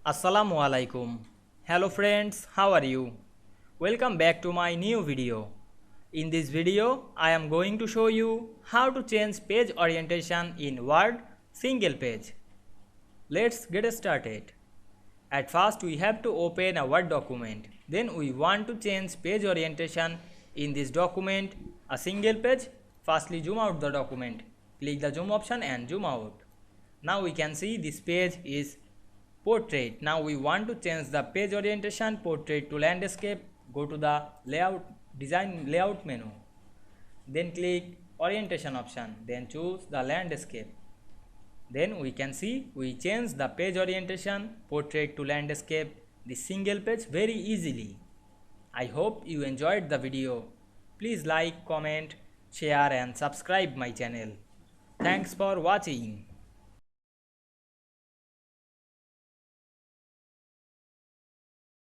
Assalamu Walaikum. Hello friends, how are you? Welcome back to my new video. In this video, I am going to show you how to change page orientation in Word single page. Let's get started. At first, we have to open a Word document. Then we want to change page orientation in this document, a single page. Firstly, zoom out the document. Click the zoom option and zoom out. Now we can see this page is portrait. Now we want to change the page orientation portrait to landscape. Go to the layout design layout menu, then click orientation option, then choose the landscape. Then we can see we change the page orientation portrait to landscape, the single page, very easily. I hope you enjoyed the video. Please like, comment, share and subscribe my channel. Thanks for watching.